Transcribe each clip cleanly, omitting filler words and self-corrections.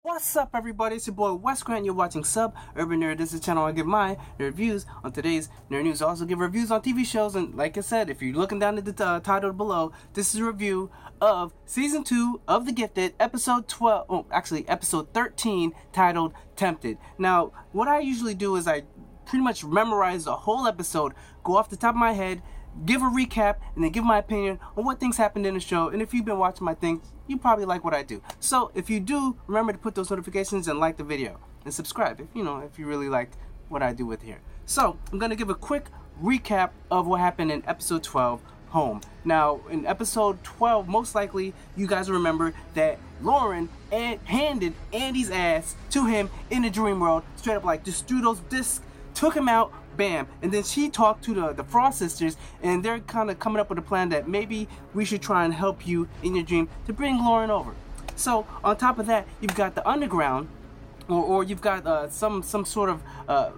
What's up, everybody? It's your boy Wes Grant. You're watching Sub Urban Nerd. This is the channel I give my reviews on today's nerd news. I also give reviews on TV shows, and like I said, if you're looking down at the title below, this is a review of season 2 of The Gifted, episode 13, titled teMpted. Now, what I usually do is I pretty much memorize the whole episode, go off the top of my head, give a recap, and then give my opinion on what things happened in the show. And if you've been watching my thing, you probably like what I do. So if you do, remember to put those notifications and like the video and subscribe if you really like what I do with here. So I'm gonna give a quick recap of what happened in episode 12, Home. Now in episode 12, most likely you guys remember that Lauren handed Andy's ass to him in the dream world, straight up, like just threw those discs, took him out, bam. And then she talked to the Frost sisters, and they're kind of coming up with a plan that maybe we should try and help you in your dream to bring Lauren over. So on top of that, you've got the Underground, or you've got some sort of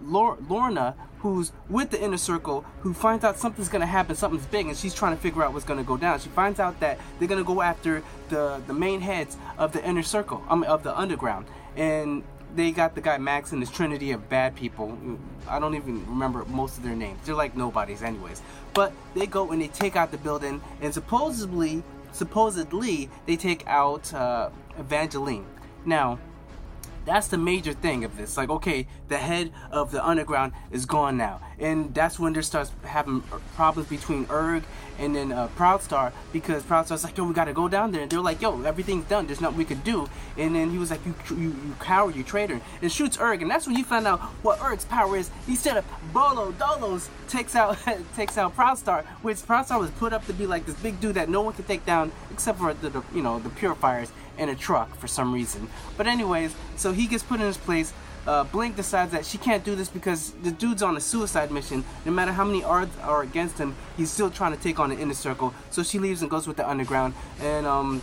Lorna, who's with the Inner Circle, who finds out something's gonna happen, something's big, and she's trying to figure out what's gonna go down. She finds out that they're gonna go after the main heads of the Inner Circle, of the Underground, and they got the guy Max and his trinity of bad people. I don't even remember most of their names. They're like nobodies anyways. But they go and they take out the building, and supposedly they take out Evangeline. Now, that's the major thing of this. Like, okay, the head of the Underground is gone now. And that's when there starts having problems between Erg and then Proudstar, because Proudstar's like, yo, we gotta go down there. And they're like, yo, everything's done. There's nothing we could do. And then he was like, you coward, you traitor. And shoots Erg. And that's when you find out what Erg's power is. Instead of Bolo Dolos takes out Proudstar, which Proudstar was put up to be like this big dude that no one could take down except for the Purifiers in a truck for some reason. But anyways, so he gets put in his place. Blink decides that she can't do this because the dude's on a suicide mission. No matter how many odds are against him, he's still trying to take on the Inner Circle. So she leaves and goes with the Underground, and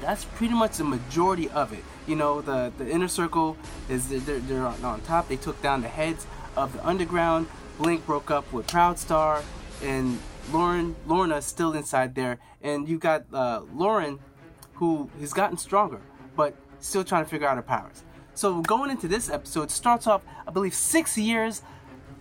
that's pretty much the majority of it. You know, the Inner Circle is they're on top. They took down the heads of the Underground. Blink broke up with Proudstar, and Lorna's still inside there. And you got Lauren, who has gotten stronger, but still trying to figure out her powers. So going into this episode, starts off, I believe, 6 years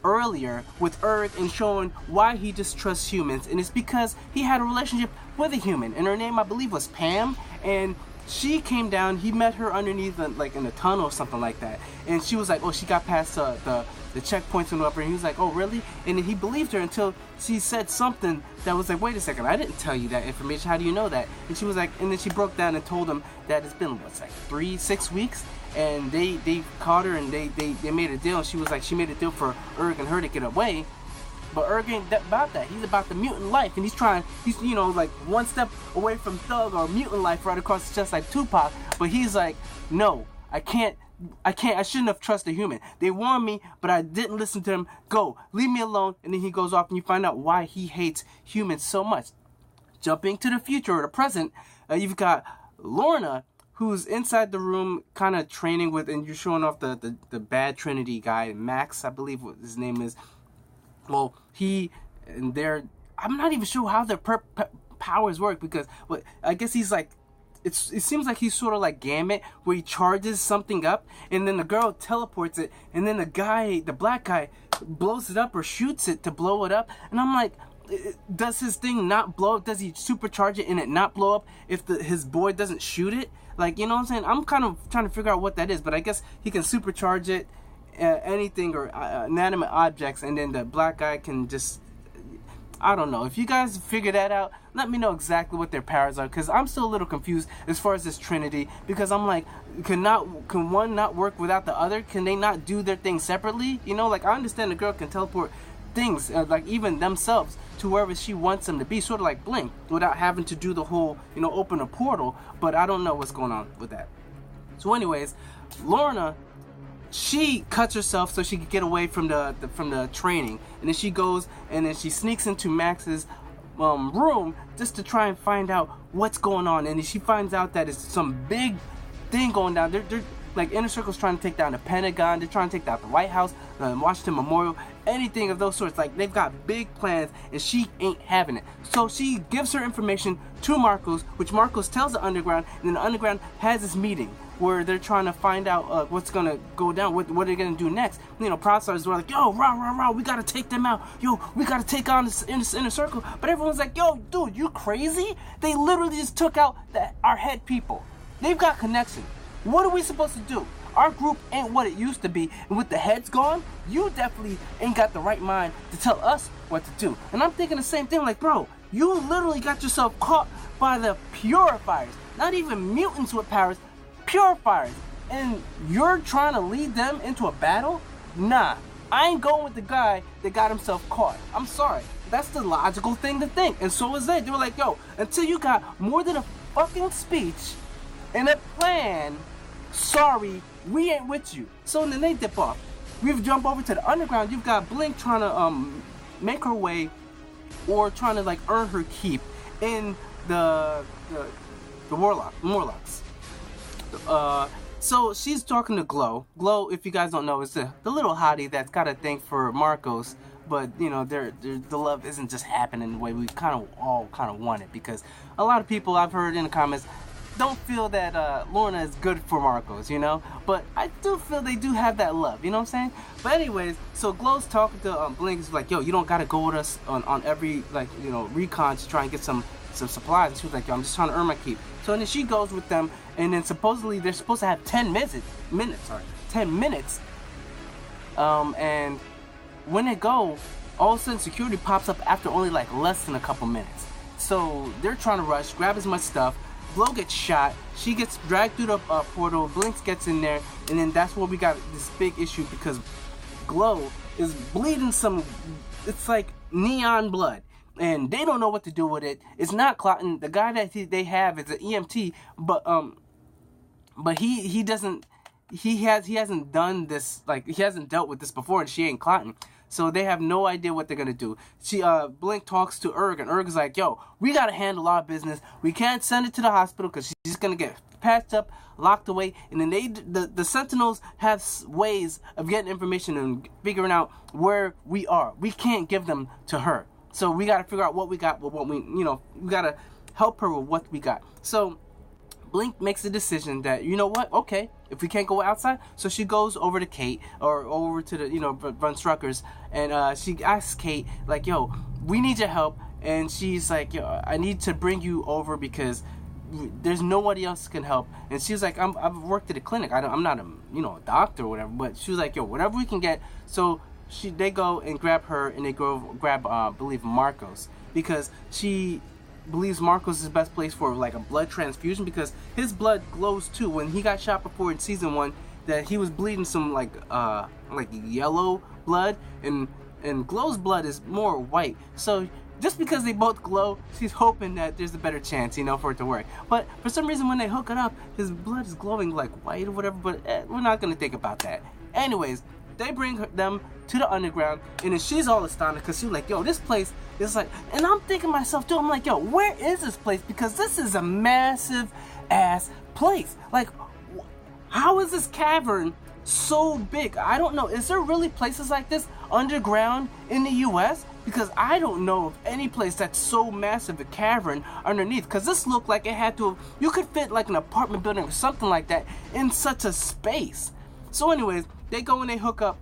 earlier with Erg, and showing why he distrusts humans. And it's because he had a relationship with a human, and her name, I believe, was Pam. And she came down, he met her underneath, like in a tunnel or something like that. And she was like, oh, she got past the checkpoints and whatever. And he was like, oh, really? And then he believed her until she said something that was like, wait a second, I didn't tell you that information. How do you know that? And she was like, and then she broke down and told him that it's been, what's like 3-6 weeks? And they caught her, and they made a deal. And she was like, she made a deal for Erg and her to get away. But Erg ain't about that. He's about the mutant life, and he's like one step away from thug or mutant life right across the chest like Tupac. But he's like, no, I shouldn't have trusted a human. They warned me, but I didn't listen to them. Go, leave me alone. And then he goes off, and you find out why he hates humans so much. Jumping to the future or the present, you've got Lorna, who's inside the room kind of training with, and you're showing off the bad Trinity guy, Max, I believe what his name is. Well, I'm not even sure how their powers work, because I guess he's like, it seems like he's sort of like Gambit, where he charges something up, and then the girl teleports it, and then the black guy blows it up or shoots it to blow it up. And I'm like, does his thing not blow up? Does he supercharge it and it not blow up if his boy doesn't shoot it? Like, you know what I'm saying? I'm kind of trying to figure out what that is, but I guess he can supercharge it, anything or inanimate objects, and then the black guy can just, I don't know. If you guys figure that out, let me know exactly what their powers are, because I'm still a little confused as far as this Trinity, because I'm like, can one not work without the other? Can they not do their thing separately? You know, like, I understand the girl can teleport things, like even themselves, to wherever she wants them to be, sort of like Blink, without having to do the whole, open a portal. But I don't know what's going on with that. So anyways, Lorna, she cuts herself so she can get away from the training, and then she goes and then she sneaks into Max's room just to try and find out what's going on. And then she finds out that it's some big thing going down. They're like, Inner Circle's trying to take down the Pentagon. They're trying to take down the White House, the Washington Memorial, anything of those sorts. Like, they've got big plans, and she ain't having it. So she gives her information to Marcos, which Marcos tells the Underground, and then the Underground has this meeting. where they're trying to find out what's gonna go down, what are they gonna do next. You know, Proudstars were like, yo, rah, we gotta take them out. Yo, we gotta take on this inner circle. But everyone's like, yo, dude, you crazy? They literally just took out our head people. They've got connection. What are we supposed to do? Our group ain't what it used to be, and with the heads gone, you definitely ain't got the right mind to tell us what to do. And I'm thinking the same thing, like, bro, you literally got yourself caught by the Purifiers. Not even mutants with powers, Purifiers. And you're trying to lead them into a battle? Nah, I ain't going with the guy that got himself caught. I'm sorry. That's the logical thing to think. And so was they. They were like, yo, until you got more than a fucking speech and a plan, sorry, we ain't with you. So then they dip off. We've jumped over to the underground. You've got Blink trying to make her way, or trying to like earn her keep in the Morlocks. So she's talking to Glow. Glow, if you guys don't know, is the little hottie that's got a thing for Marcos. But you know, the love isn't just happening the way we all want it, because a lot of people I've heard in the comments don't feel that Lorna is good for Marcos, you know? But I do feel they do have that love, you know what I'm saying? But anyways, so Glow's talking to Blink, is like, yo, you don't gotta go with us on every, like, you know, recon to try and get some supplies. And she was like, yo, I'm just trying to earn my keep. So then she goes with them, and then supposedly they're supposed to have 10 minutes. And when they go, all of a sudden security pops up after only like less than a couple minutes. So they're trying to rush, grab as much stuff. Glow gets shot, she gets dragged through the portal, Blinks gets in there, and then that's where we got this big issue, because Glow is bleeding it's like neon blood, and they don't know what to do with it. It's not clotting. The guy that they have is an EMT, but he hasn't done this, like, he hasn't dealt with this before, and she ain't clotting. So they have no idea what they're gonna do. Blink talks to Erg, and Erg's like, yo, we gotta handle our business. We can't send it to the hospital because she's gonna get patched up, locked away. And then the Sentinels have ways of getting information and figuring out where we are. We can't give them to her. So we gotta figure out what we got, we gotta help her with what we got. So Blink makes a decision that, you know what, okay, if we can't go outside, so she goes over to Kate, or over to the, Von Struckers, and she asks Kate, like, yo, we need your help, and she's like, yo, I need to bring you over because there's nobody else can help. And she's like, I've worked at a clinic, I'm not a doctor or whatever, but she was like, yo, whatever we can get. So they go and grab her, and they go grab, I believe, Marcos, because she believes Marcos is the best place for like a blood transfusion, because his blood glows too. When he got shot before in season 1, that he was bleeding some like yellow blood, and Glow's blood is more white. So just because they both glow, she's hoping that there's a better chance, for it to work. But for some reason, when they hook it up, his blood is glowing like white or whatever, but we're not gonna think about that. Anyways, they bring them to the underground, and then she's all astonished because she's like, yo, this place is like, and I'm thinking to myself too, I'm like, yo, where is this place? Because this is a massive ass place. Like, how is this cavern so big? I don't know. Is there really places like this underground in the US? Because I don't know of any place that's so massive, a cavern underneath. Because this looked like it had to, you could fit like an apartment building or something like that in such a space. So anyways, they go and they hook up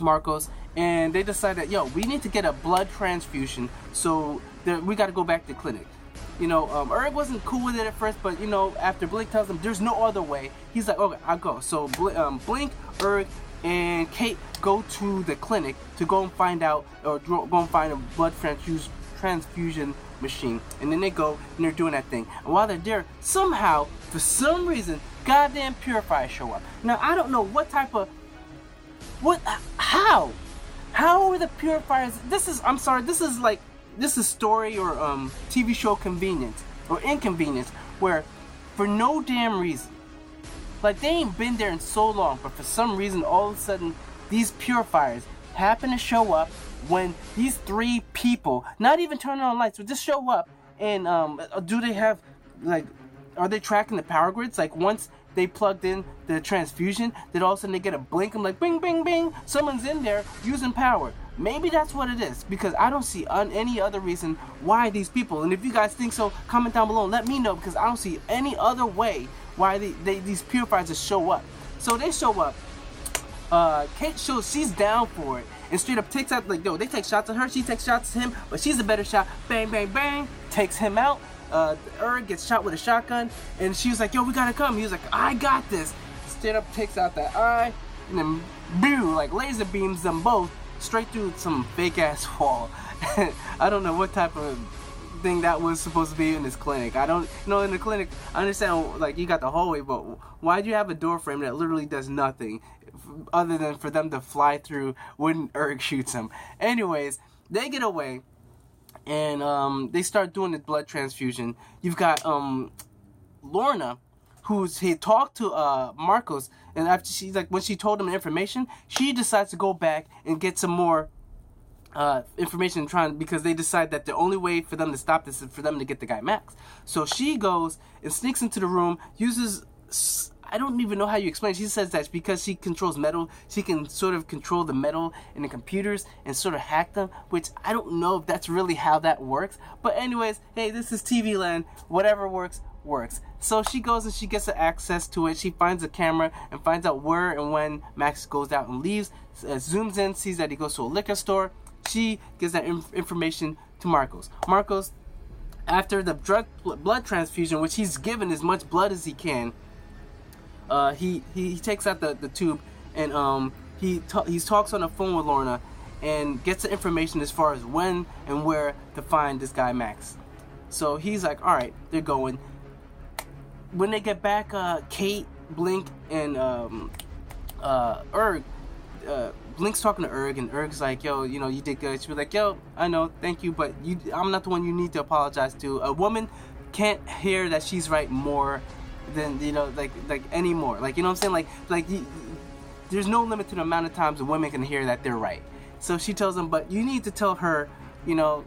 Marcos, and they decide that, yo, we need to get a blood transfusion, so we got to go back to the clinic. Erg wasn't cool with it at first, but after Blink tells him there's no other way, he's like, okay, I'll go. So Blink, Erg, and Kate go to the clinic to go and find out, or go and find a blood transfusion machine. And then they go and they're doing that thing. And while they're there, somehow, for some reason, goddamn Purifier show up. Now I don't know what type of how are the Purifiers? This is story or TV show convenience or inconvenience, where for no damn reason, like, they ain't been there in so long, but for some reason all of a sudden these Purifiers happen to show up when these 3 people, not even turning on lights, would just show up. And do they have, like, are they tracking the power grids? Like, once they plugged in the transfusion, then all of a sudden they get a blink. I'm like, bing, bing, bing. Someone's in there using power. Maybe that's what it is, because I don't see any other reason why these people, and if you guys think so, comment down below and let me know, because I don't see any other way why these purifiers just show up. So they show up. Kate shows she's down for it and straight up takes out, like, yo, they take shots at her, she takes shots at him, but she's a better shot. Bang, bang, bang, takes him out. Erinn gets shot with a shotgun, and she was like, yo, we gotta come. He was like, I got this. Straight up takes out that eye, and then boom, like laser beams them both straight through some fake ass wall. I don't know what type of thing that was supposed to be in this clinic. I don't know. In the clinic, I understand, like, you got the hallway, but why do you have a door frame that literally does nothing other than for them to fly through when Erinn shoots them? Anyways, they get away, and they start doing the blood transfusion. You've got Lorna, he talked to Marcos, and after she's like, when she told him the information, she decides to go back and get some more information, because they decide that the only way for them to stop this is for them to get the guy Max. So she goes and sneaks into the room, uses, I don't even know how you explain it. She says that because she controls metal, she can sort of control the metal in the computers and sort of hack them, which I don't know if that's really how that works. But anyways, hey, this is TV land. Whatever works, works. So she goes and she gets access to it. She finds a camera and finds out where and when Max goes out and leaves. Zooms in, sees that he goes to a liquor store. She gives that information to Marcos. Marcos, after the blood transfusion, which he's given as much blood as he can, he takes out the tube, and he talks on the phone with Lorna and gets the information as far as when and where to find this guy Max. So he's like, all right, they're going. When they get back, Kate, Blink, and Erg, Blink's talking to Erg, and Erg's like, yo, you know, you did good. She was like, yo, I know, thank you, but I'm not the one you need to apologize to. A woman can't hear that she's right more than, you know, like anymore. Like, you know what I'm saying? There's no limit to the amount of times a woman can hear that they're right. So she tells him, but you need to tell her, you know,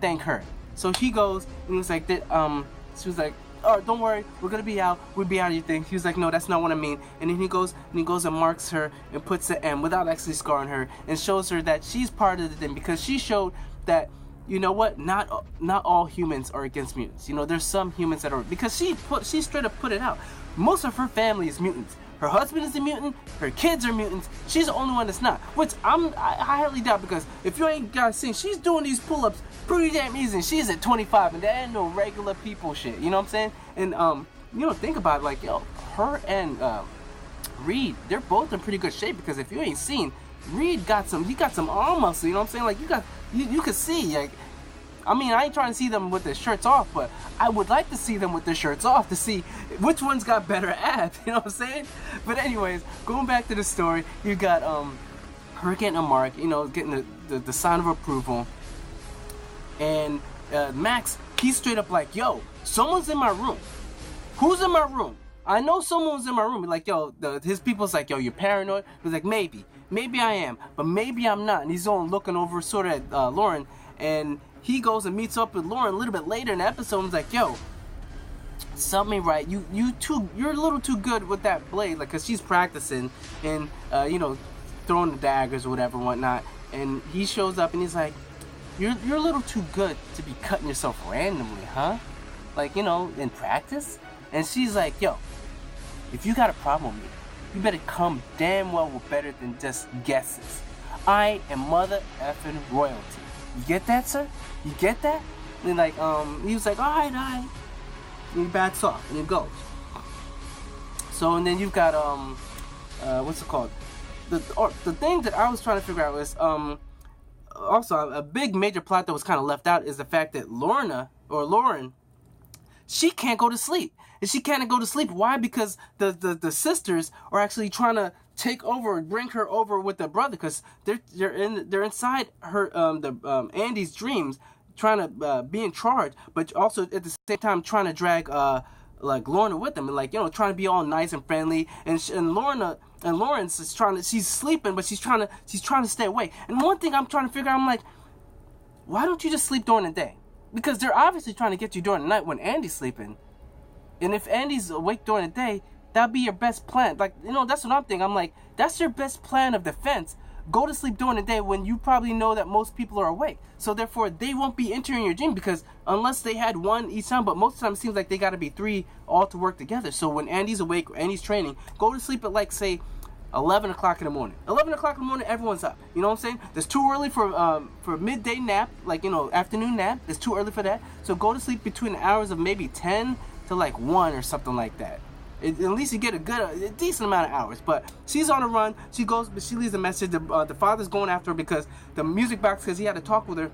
thank her. So she goes, and was like, she was like, oh, don't worry, we're gonna be out. We'll be out of your thing. He was like, no, that's not what I mean. And then he goes and marks her and puts the M without actually scarring her, and shows her that she's part of the thing, because she showed that, you know what, not all humans are against mutants. You know, there's some humans that are, because she straight up put it out. Most of her family is mutants. Her husband is a mutant. Her kids are mutants. She's the only one that's not, which I highly doubt, because if you ain't guys seen, she's doing these pull-ups pretty damn easy. And she's at 25, and that ain't no regular people shit. You know what I'm saying? And you know, think about it, like, yo, her and Reed, they're both in pretty good shape, because if you ain't seen, Reed got some arm muscle. You know what I'm saying? Like, you could see, like, I mean, I ain't trying to see them with their shirts off, but I would like to see them with their shirts off to see which one's got better abs, you know what I'm saying? But anyways, going back to the story, you got her getting a mark, you know, getting the sign of approval, and Max, he's straight up like, yo, someone's in my room. Who's in my room? I know someone was in my room. Like, yo, his people's like, yo, you're paranoid? He's like, maybe I am, but maybe I'm not. And he's on looking over sort of at Lauren, and he goes and meets up with Lauren a little bit later in the episode, and he's like, yo, something ain't right. You're a little too good with that blade, like, cause she's practicing and you know, throwing the daggers or whatever, whatnot. And he shows up and he's like, you're a little too good to be cutting yourself randomly, huh? Like, you know, in practice. And she's like, yo, if you got a problem with me, you better come damn well with better than just guesses. I am mother effing royalty. You get that, sir? You get that? And like, he was like, all right. And he backs off and he goes. So, and then you've got, what's it called? The thing that I was trying to figure out was, also a big major plot that was kind of left out is the fact that Lauren, she can't go to sleep. And she can't go to sleep. Why? Because the sisters are actually trying to take over and bring her over with their brother, because they're inside her Andy's dreams, trying to be in charge, but also at the same time trying to drag like Lorna with them, and like, you know, trying to be all nice and friendly, and Lawrence is she's sleeping, but she's trying to stay awake. And one thing I'm trying to figure out, I'm like, why don't you just sleep during the day? Because they're obviously trying to get you during the night when Andy's sleeping. And if Andy's awake during the day, that'd be your best plan. Like, you know, that's what I'm thinking. I'm like, that's your best plan of defense. Go to sleep during the day when you probably know that most people are awake. So therefore, they won't be entering your dream, because unless they had one each time, but most of the time it seems like they got to be 3 all to work together. So when Andy's awake or Andy's training, go to sleep at, like, say, 11 o'clock in the morning. 11 o'clock in the morning, everyone's up. You know what I'm saying? It's too early for midday nap, like, you know, afternoon nap. It's too early for that. So go to sleep between the hours of maybe 10 to like 1 or something like that. At least you get a decent amount of hours. But she's on a run. She goes, but she leaves a message. The father's going after her because the music box, because he had to talk with her.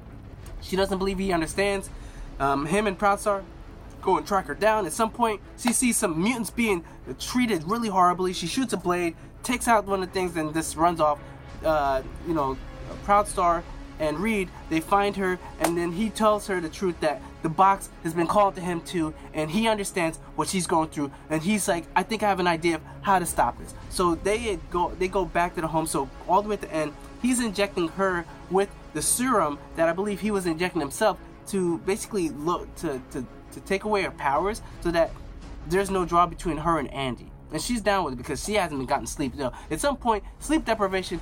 She doesn't believe he understands. Him and Proudstar go and track her down. At some point, she sees some mutants being treated really horribly. She shoots a blade, takes out one of the things, and just runs off. You know, Proudstar and Reed, they find her, and then he tells her the truth that the box has been called to him too, and he understands what she's going through, and he's like, I think I have an idea of how to stop this. So they go back to the home. So all the way at the end, he's injecting her with the serum that I believe he was injecting himself to basically look to take away her powers, so that there's no draw between her and Andy. And she's down with it because she hasn't been gotten sleep. You know, at some point, sleep deprivation,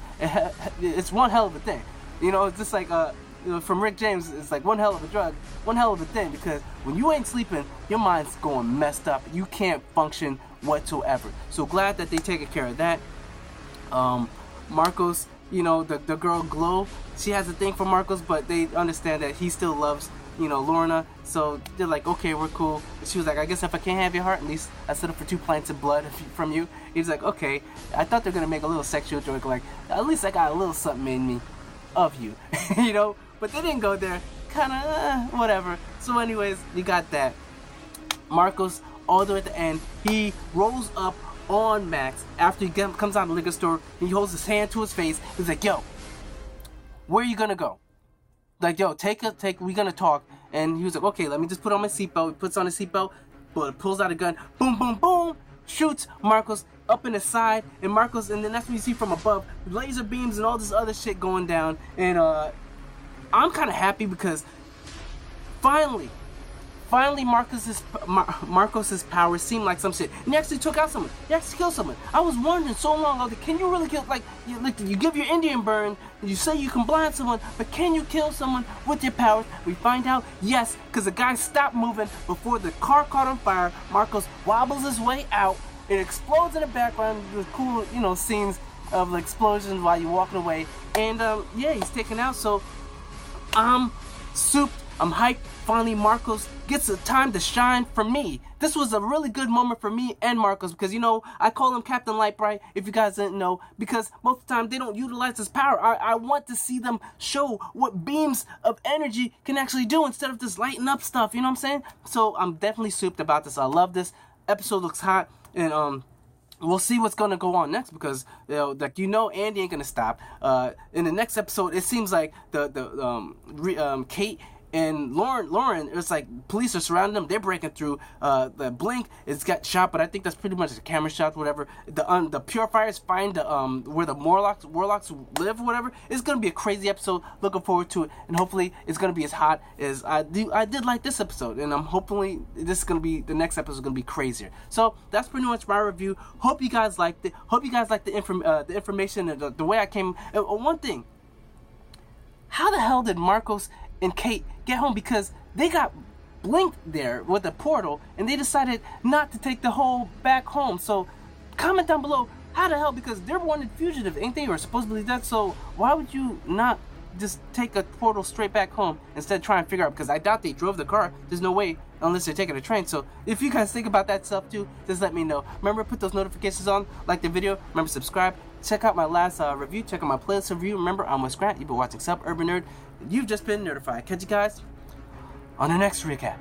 it's one hell of a thing. You know, it's just like, you know, from Rick James, it's like one hell of a drug, one hell of a thing, because when you ain't sleeping, your mind's going messed up. You can't function whatsoever. So glad that they taking care of that. Marcos, you know, the girl Glow, she has a thing for Marcos, but they understand that he still loves, you know, Lorna. So they're like, okay, we're cool. And she was like, I guess if I can't have your heart, at least I settle for 2 pints of blood from you. He's like, okay. I thought they were gonna make a little sexual joke, like, at least I got a little something in me of you. You know, but they didn't go there. Kind of whatever. So anyways, you got that. Marcos, all the way at the end, he rolls up on Max after he comes out of the liquor store. He holds his hand to his face. He's like, yo, where are you gonna go? Like, yo, we gonna talk. And he was like, okay, let me just put on my seatbelt. He puts on his seatbelt, but pulls out a gun. Boom, boom, boom. Shoots Marcos up in the side, and then that's when you see from above laser beams and all this other shit going down. And I'm kind of happy because finally Marcos's powers seem like some shit. And he actually took out someone. He actually killed someone. I was wondering so long, like, can you really kill, like you give your Indian burn, you say you can blind someone, but can you kill someone with your powers? We find out, yes, because the guy stopped moving before the car caught on fire. Marcos wobbles his way out. It explodes in the background with cool, you know, scenes of the explosions while you're walking away. And yeah, he's taken out. So I'm souped. I'm hyped. Finally, Marcos gets a time to shine for me. This was a really good moment for me and Marcos because, you know, I call him Captain Lightbright, if you guys didn't know, because most of the time they don't utilize his power. I want to see them show what beams of energy can actually do instead of just lighting up stuff, you know what I'm saying? So I'm definitely souped about this. I love this. Episode looks hot, and we'll see what's gonna go on next because, you know, like, you know, Andy ain't gonna stop. In the next episode, it seems like Kate and Lauren, it's like police are surrounding them. They're breaking through. The Blink is got shot, but I think that's pretty much a camera shot, whatever. The Purifiers find where the Morlocks live, whatever. It's gonna be a crazy episode. Looking forward to it, and hopefully it's gonna be as hot as I did like this episode, and I'm hopefully this is gonna be the next episode is gonna be crazier. So that's pretty much my review. Hope you guys liked it. Hope you guys liked the information and the way I came. One thing. How the hell did Marcos and Kate get home? Because they got blinked there with the portal and they decided not to take the whole back home. So comment down below, how the hell, because they're wanted fugitive, ain't they, or supposedly dead, so why would you not just take a portal straight back home instead of trying to figure out, because I doubt they drove the car. There's no way unless they're taking a train. So if you guys think about that stuff too, just let me know. Remember, put those notifications on, like the video, remember, subscribe, check out my last review, check out my playlist review. Remember, I'm with Grant, you've been watching Urban Nerd. You've just been notified. Catch you guys on the next recap.